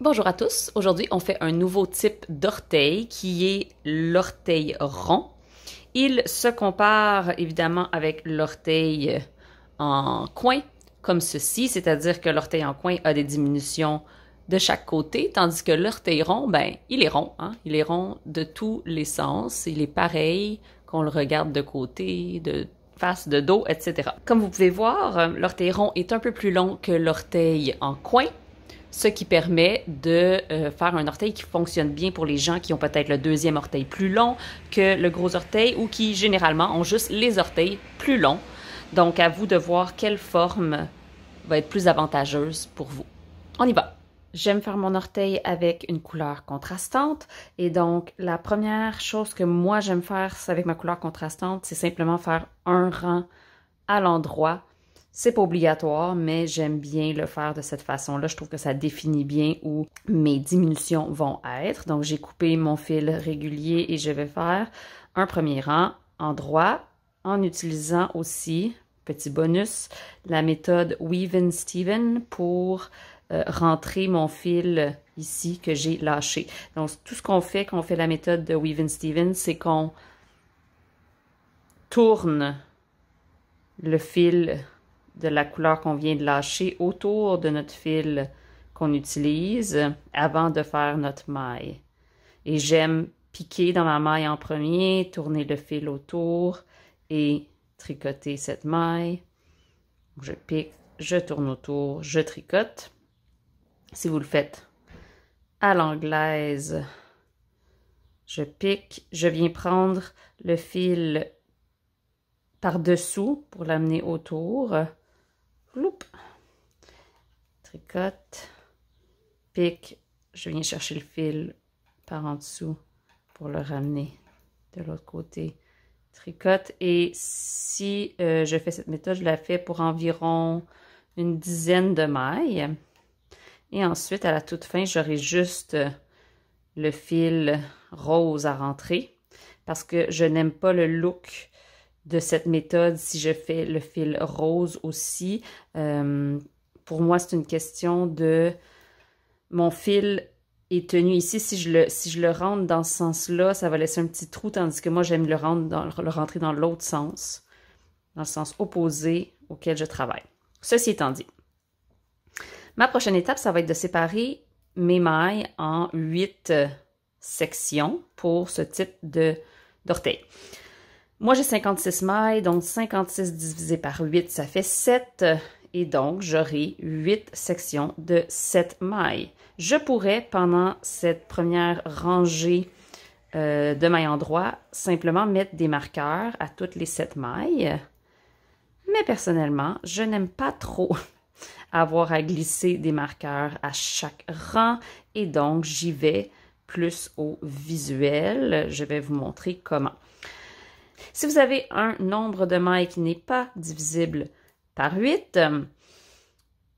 Bonjour à tous. Aujourd'hui, on fait un nouveau type d'orteil qui est l'orteil rond. Il se compare évidemment avec l'orteil en coin, comme ceci, c'est-à-dire que l'orteil en coin a des diminutions de chaque côté, tandis que l'orteil rond, ben, il est rond, hein? Il est rond de tous les sens. Il est pareil qu'on le regarde de côté, de face, de dos, etc. Comme vous pouvez voir, l'orteil rond est un peu plus long que l'orteil en coin, ce qui permet de faire un orteil qui fonctionne bien pour les gens qui ont peut-être le deuxième orteil plus long que le gros orteil ou qui généralement ont juste les orteils plus longs. Donc, à vous de voir quelle forme va être plus avantageuse pour vous. On y va! J'aime faire mon orteil avec une couleur contrastante et donc la première chose que moi j'aime faire avec ma couleur contrastante, c'est simplement faire un rang à l'endroit. C'est pas obligatoire, mais j'aime bien le faire de cette façon-là. Je trouve que ça définit bien où mes diminutions vont être. Donc, j'ai coupé mon fil régulier et je vais faire un premier rang en droit en utilisant aussi, petit bonus, la méthode Weave-Steven pour rentrer mon fil ici que j'ai lâché. Donc, tout ce qu'on fait quand on fait la méthode de Weave-Steven, c'est qu'on tourne le fil de la couleur qu'on vient de lâcher autour de notre fil qu'on utilise avant de faire notre maille. Et j'aime piquer dans ma maille en premier, tourner le fil autour et tricoter cette maille. Je pique, je tourne autour, je tricote. Si vous le faites à l'anglaise, je pique, je viens prendre le fil par-dessous pour l'amener autour. Floup. Tricote, pique, je viens chercher le fil par en dessous pour le ramener de l'autre côté. Tricote et si je fais cette méthode, je la fais pour environ une dizaine de mailles. Et ensuite, à la toute fin, j'aurai juste le fil rose à rentrer parce que je n'aime pas le look de cette méthode si je fais le fil rose aussi. Pour moi, c'est une question de mon fil est tenu ici. Si je le rentre dans ce sens-là, ça va laisser un petit trou, tandis que moi, j'aime le rentrer dans l'autre sens, dans le sens opposé auquel je travaille. Ceci étant dit, ma prochaine étape, ça va être de séparer mes mailles en 8 sections pour ce type d'orteil. Moi, j'ai 56 mailles, donc 56 divisé par 8, ça fait 7. Et donc, j'aurai 8 sections de 7 mailles. Je pourrais, pendant cette première rangée de mailles en droit, simplement mettre des marqueurs à toutes les 7 mailles. Mais personnellement, je n'aime pas trop avoir à glisser des marqueurs à chaque rang. Et donc, j'y vais plus au visuel. Je vais vous montrer comment. Si vous avez un nombre de mailles qui n'est pas divisible par 8,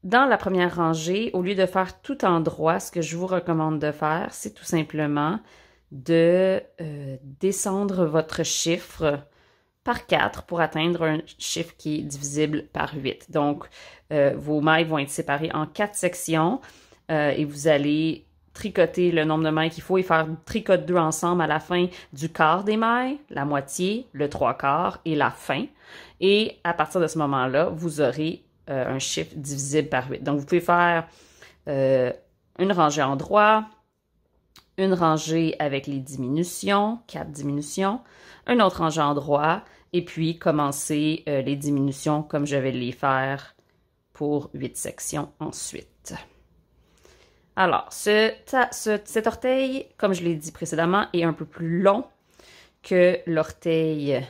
dans la première rangée, au lieu de faire tout en droit, ce que je vous recommande de faire, c'est tout simplement de descendre votre chiffre par 4 pour atteindre un chiffre qui est divisible par 8. Donc, vos mailles vont être séparées en 4 sections et vous allez tricoter le nombre de mailles qu'il faut et faire tricote 2 ensemble à la fin du quart des mailles, la moitié, le 3/4 et la fin. Et à partir de ce moment-là, vous aurez un chiffre divisible par 8. Donc, vous pouvez faire une rangée en droit, une rangée avec les diminutions, 4 diminutions, une autre rangée en droit, et puis commencer les diminutions comme je vais les faire pour 8 sections ensuite. Alors, cet orteil, comme je l'ai dit précédemment, est un peu plus long que l'orteil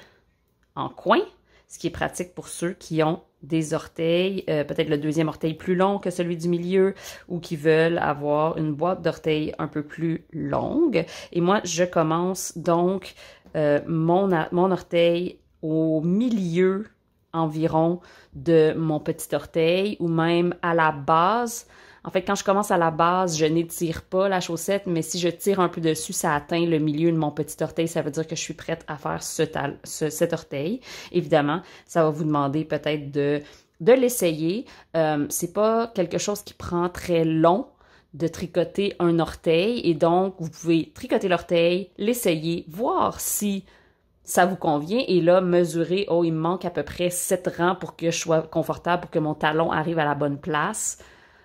en coin, ce qui est pratique pour ceux qui ont des orteils, peut-être le deuxième orteil plus long que celui du milieu, ou qui veulent avoir une boîte d'orteils un peu plus longue. Et moi, je commence donc mon orteil au milieu environ de mon petit orteil, ou même à la base. En fait, quand je commence à la base, je n'étire pas la chaussette, mais si je tire un peu dessus, ça atteint le milieu de mon petit orteil. Ça veut dire que je suis prête à faire cet orteil. Évidemment, ça va vous demander peut-être de l'essayer. C'est pas quelque chose qui prend très long. de tricoter un orteil et donc vous pouvez tricoter l'orteil, l'essayer, voir si ça vous convient et là, mesurer, oh, il me manque à peu près 7 rangs pour que je sois confortable, pour que mon talon arrive à la bonne place.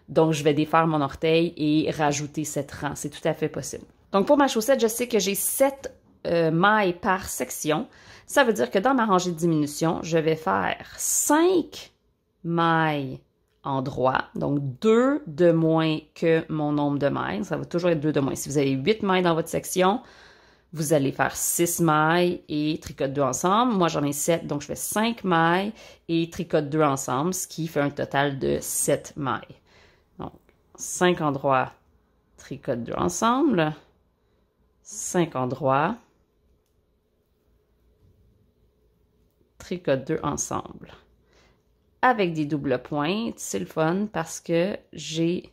Donc, je vais défaire mon orteil et rajouter 7 rangs. C'est tout à fait possible. Donc, pour ma chaussette, je sais que j'ai 7 mailles par section. Ça veut dire que dans ma rangée de diminution, je vais faire 5 mailles en droit, donc 2 de moins que mon nombre de mailles. Ça va toujours être 2 de moins. Si vous avez 8 mailles dans votre section, vous allez faire 6 mailles et tricote 2 ensemble. Moi, j'en ai 7, donc je fais 5 mailles et tricote 2 ensemble, ce qui fait un total de 7 mailles. Donc, 5 en droit, tricote 2 ensemble, 5 en droit, tricote 2 ensemble. Avec des doubles pointes, c'est le fun parce que j'ai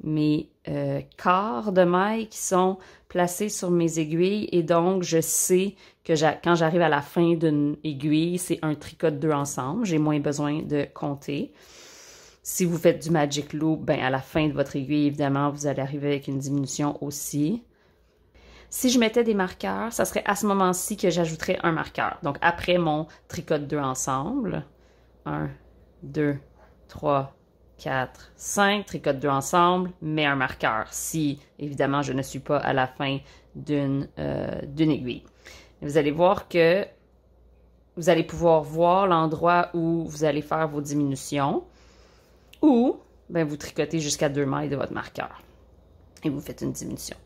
mes quarts de mailles qui sont placés sur mes aiguilles et donc je sais que quand j'arrive à la fin d'une aiguille, c'est un tricote 2 ensemble. J'ai moins besoin de compter. Si vous faites du Magic Loop, ben à la fin de votre aiguille, évidemment, vous allez arriver avec une diminution aussi. Si je mettais des marqueurs, ça serait à ce moment-ci que j'ajouterais un marqueur. Donc, après mon tricote 2 ensemble, 1, 2, 3, 4, 5, tricote 2 ensemble, mets un marqueur. Si, évidemment, je ne suis pas à la fin d'une aiguille. Et vous allez voir que vous allez pouvoir voir l'endroit où vous allez faire vos diminutions ou ben, vous tricotez jusqu'à 2 mailles de votre marqueur et vous faites une diminution.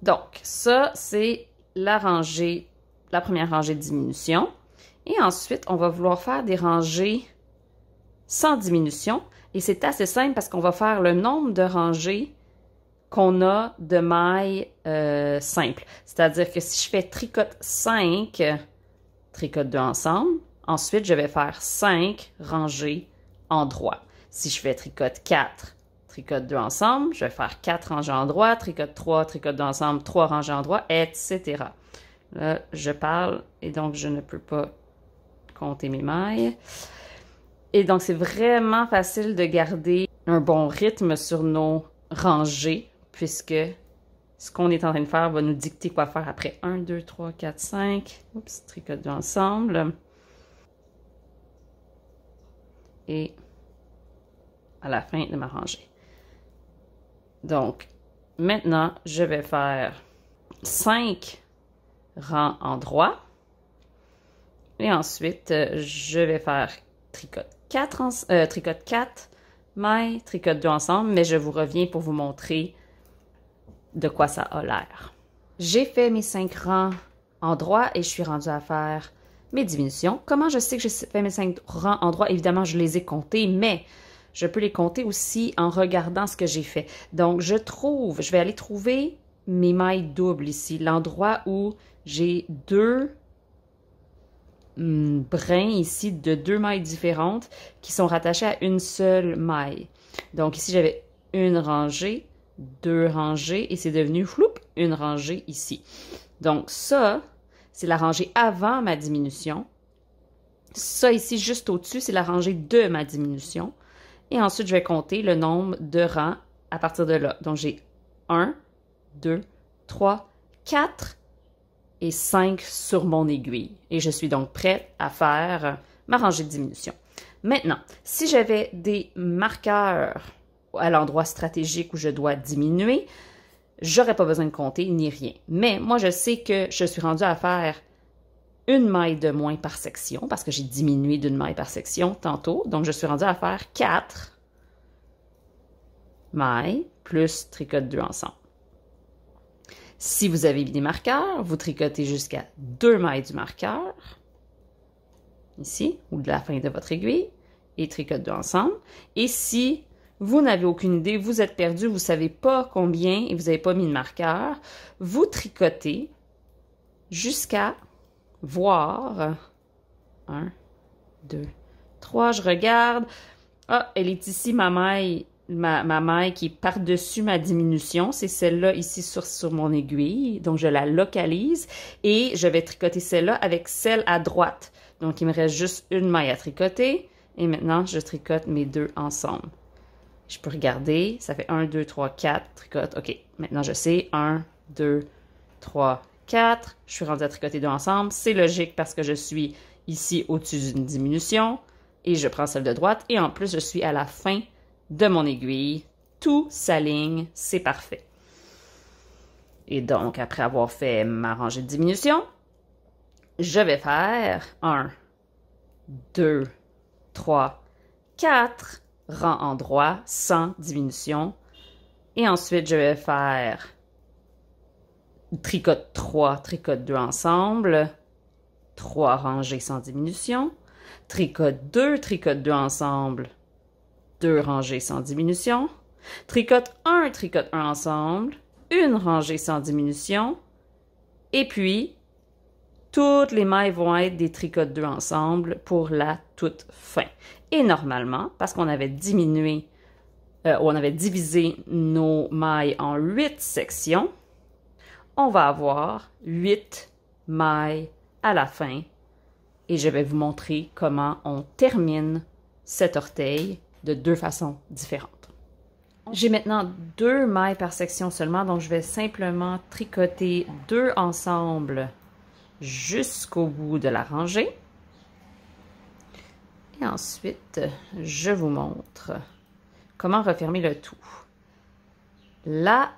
Donc, ça, c'est la première rangée de diminution. Et ensuite, on va vouloir faire des rangées sans diminution. Et c'est assez simple parce qu'on va faire le nombre de rangées qu'on a de mailles simples. C'est-à-dire que si je fais tricote 5, tricote 2 ensemble, ensuite, je vais faire 5 rangées en droit. Si je fais tricote 4, tricote 2 ensemble, je vais faire 4 rangées en droit, tricote 3, tricote 2 ensemble, 3 rangées en droit, etc. Là, je parle et donc je ne peux pas compter mes mailles. Et donc, c'est vraiment facile de garder un bon rythme sur nos rangées puisque ce qu'on est en train de faire va nous dicter quoi faire après. 1, 2, 3, 4, 5. Oups, tricote 2 ensemble. Et à la fin de ma rangée. Donc, maintenant, je vais faire 5 rangs en droit. Et ensuite, je vais faire tricote 4 mailles, tricote 2 ensemble, mais je vous reviens pour vous montrer de quoi ça a l'air. J'ai fait mes 5 rangs en droit et je suis rendue à faire mes diminutions. Comment je sais que j'ai fait mes 5 rangs en droit? Évidemment, je les ai comptés, mais je peux les compter aussi en regardant ce que j'ai fait. Donc, je vais aller trouver mes mailles doubles ici, l'endroit où j'ai 2 brins ici de 2 mailles différentes qui sont rattachées à une seule maille. Donc, ici, j'avais une rangée, 2 rangées et c'est devenu une rangée ici. Donc, ça, c'est la rangée avant ma diminution. Ça ici, juste au-dessus, c'est la rangée de ma diminution. Et ensuite, je vais compter le nombre de rangs à partir de là. Donc, j'ai 1, 2, 3, 4 et 5 sur mon aiguille. Et je suis donc prête à faire ma rangée de diminution. Maintenant, si j'avais des marqueurs à l'endroit stratégique où je dois diminuer, j'aurais pas besoin de compter ni rien. Mais moi, je sais que je suis rendue à faire une maille de moins par section parce que j'ai diminué d'une maille par section tantôt. Donc, je suis rendue à faire 4 mailles plus tricote 2 ensemble. Si vous avez des marqueurs, vous tricotez jusqu'à 2 mailles du marqueur, ici, ou de la fin de votre aiguille, et tricote 2 ensemble. Et si vous n'avez aucune idée, vous êtes perdu, vous ne savez pas combien et vous n'avez pas mis de marqueur, vous tricotez jusqu'à voir 1, 2, 3, je regarde. Ah, elle est ici, ma maille qui est par-dessus ma diminution. C'est celle-là ici sur mon aiguille. Donc, je la localise et je vais tricoter celle-là avec celle à droite. Donc, il me reste juste une maille à tricoter. Et maintenant, je tricote mes 2 ensemble. Je peux regarder, ça fait 1, 2, 3, 4, tricote. OK, maintenant je sais, 1, 2, 3, 4. Je suis rendue à tricoter deux ensemble. C'est logique parce que je suis ici au-dessus d'une diminution et je prends celle de droite. Et en plus, je suis à la fin de mon aiguille. Tout s'aligne, c'est parfait. Et donc, après avoir fait ma rangée de diminution, je vais faire 1, 2, 3, 4 rangs en droit sans diminution. Et ensuite, je vais faire tricote 3, tricote 2 ensemble, 3 rangées sans diminution, tricote 2 ensemble, 2 rangées sans diminution, tricote 1 ensemble, une rangée sans diminution, et puis toutes les mailles vont être des tricotes 2 ensemble pour la toute fin. Et normalement, parce qu'on avait diminué, on avait divisé nos mailles en 8 sections, on va avoir 8 mailles à la fin. Et je vais vous montrer comment on termine cet orteil de deux façons différentes. J'ai maintenant 2 mailles par section seulement, donc je vais simplement tricoter 2 ensemble jusqu'au bout de la rangée. Et ensuite, je vous montre comment refermer le tout. La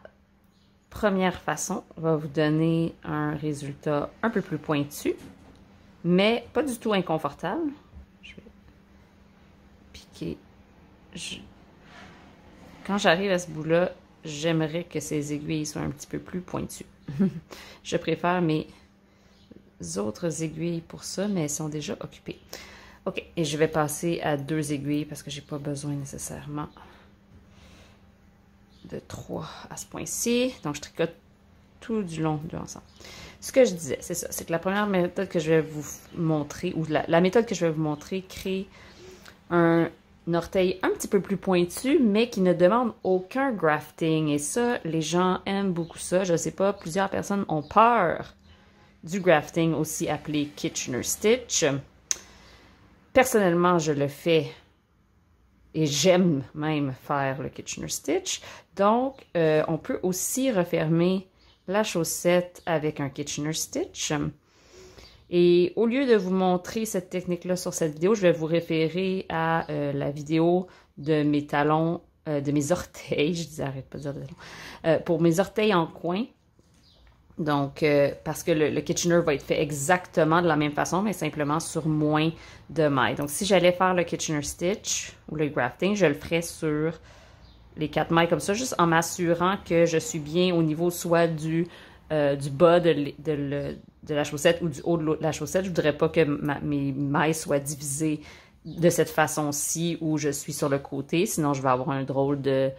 première façon va vous donner un résultat un peu plus pointu, mais pas du tout inconfortable. Je vais piquer. Quand j'arrive à ce bout-là, j'aimerais que ces aiguilles soient un petit peu plus pointues. Je préfère mes autres aiguilles pour ça, mais elles sont déjà occupées. OK, et je vais passer à 2 aiguilles parce que j'ai pas besoin nécessairement de 3 à ce point-ci. Donc, je tricote tout du long de l'ensemble. Ce que je disais, c'est ça, c'est que la première méthode que je vais vous montrer, ou la méthode que je vais vous montrer, crée un orteil un petit peu plus pointu, mais qui ne demande aucun grafting. Et ça, les gens aiment beaucoup ça. Je ne sais pas, plusieurs personnes ont peur du grafting, aussi appelé Kitchener Stitch. Personnellement, je le fais et j'aime même faire le Kitchener Stitch. Donc, on peut aussi refermer la chaussette avec un Kitchener Stitch. Et au lieu de vous montrer cette technique-là sur cette vidéo, je vais vous référer à la vidéo de mes talons, de mes orteils, je disais, arrête pas de dire de talons, pour mes orteils en coin. Donc, parce que le Kitchener va être fait exactement de la même façon, mais simplement sur moins de mailles. Donc, si j'allais faire le Kitchener Stitch ou le grafting, je le ferais sur les 4 mailles comme ça, juste en m'assurant que je suis bien au niveau soit du bas de la chaussette ou du haut de la chaussette. Je voudrais pas que mes mailles soient divisées de cette façon-ci où je suis sur le côté, sinon je vais avoir une drôle de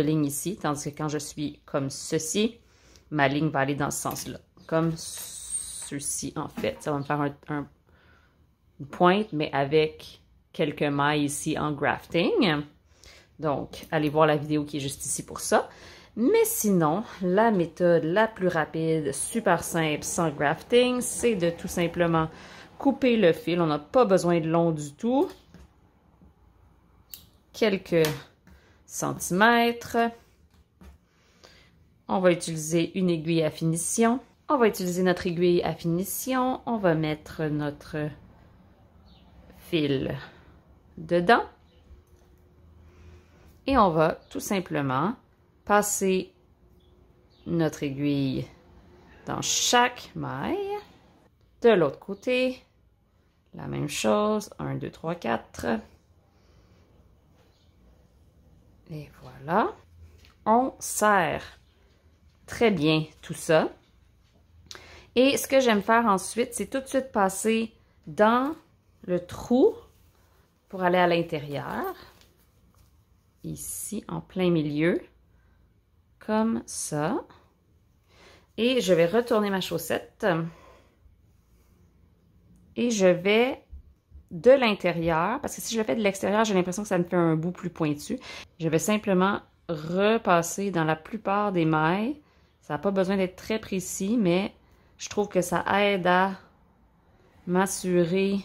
ligne ici, tandis que quand je suis comme ceci, ma ligne va aller dans ce sens-là, comme ceci en fait. Ça va me faire une pointe, mais avec quelques mailles ici en grafting. Donc, allez voir la vidéo qui est juste ici pour ça. Mais sinon, la méthode la plus rapide, super simple, sans grafting, c'est de tout simplement couper le fil. On n'a pas besoin de long du tout. Quelques centimètres. On va utiliser une aiguille à finition. On va utiliser notre aiguille à finition. On va mettre notre fil dedans. Et on va tout simplement passer notre aiguille dans chaque maille. De l'autre côté, la même chose. 1, 2, 3, 4. Et voilà. On serre très bien tout ça. Et ce que j'aime faire ensuite, c'est tout de suite passer dans le trou pour aller à l'intérieur. Ici, en plein milieu, comme ça. Et je vais retourner ma chaussette. Et je vais de l'intérieur, parce que si je le fais de l'extérieur, j'ai l'impression que ça me fait un bout plus pointu. Je vais simplement repasser dans la plupart des mailles. Ça n'a pas besoin d'être très précis, mais je trouve que ça aide à m'assurer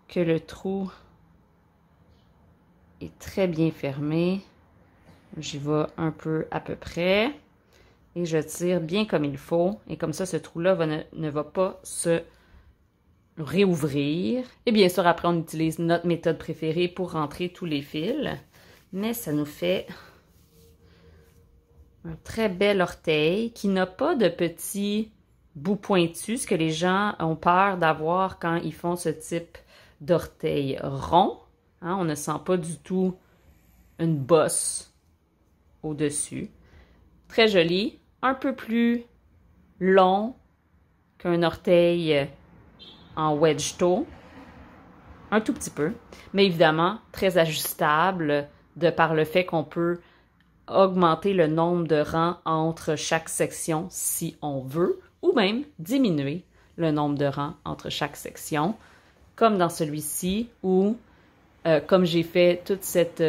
que le trou est très bien fermé. J'y vais un peu à peu près. Et je tire bien comme il faut. Et comme ça, ce trou-là ne va pas se réouvrir. Et bien sûr, après, on utilise notre méthode préférée pour rentrer tous les fils. Mais ça nous fait un très bel orteil qui n'a pas de petits bouts pointus, ce que les gens ont peur d'avoir quand ils font ce type d'orteil rond. Hein, on ne sent pas du tout une bosse au-dessus. Très joli, un peu plus long qu'un orteil en wedge toe, un tout petit peu, mais évidemment très ajustable de par le fait qu'on peut augmenter le nombre de rangs entre chaque section si on veut, ou même diminuer le nombre de rangs entre chaque section, comme dans celui-ci où, comme j'ai fait toute cette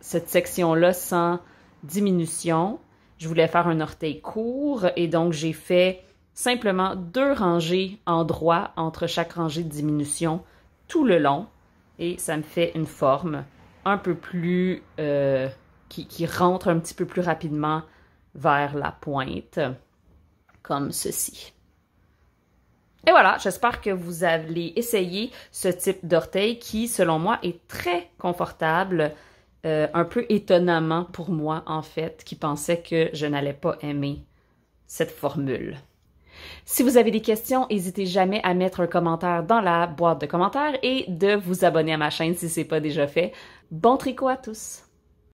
section-là sans diminution, je voulais faire un orteil court et donc j'ai fait simplement 2 rangées en droit entre chaque rangée de diminution tout le long et ça me fait une forme un peu plus qui rentre un petit peu plus rapidement vers la pointe, comme ceci. Et voilà, j'espère que vous allez essayer ce type d'orteil qui, selon moi, est très confortable, un peu étonnamment pour moi, en fait, qui pensais que je n'allais pas aimer cette formule. Si vous avez des questions, n'hésitez jamais à mettre un commentaire dans la boîte de commentaires et de vous abonner à ma chaîne si ce n'est pas déjà fait. Bon tricot à tous!